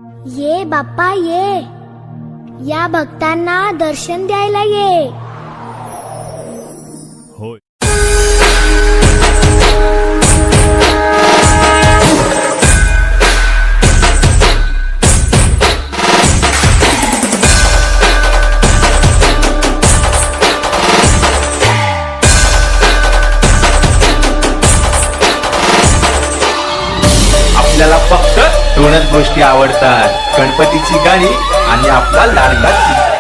ये बाप्पा ये, या भक्तांना दर्शन द्यायला ये। होय. आपल्याला फक्त दोनच गोष्टी आवडतात, गणपतीची गाणी आणि आपला लाडका चिमटा।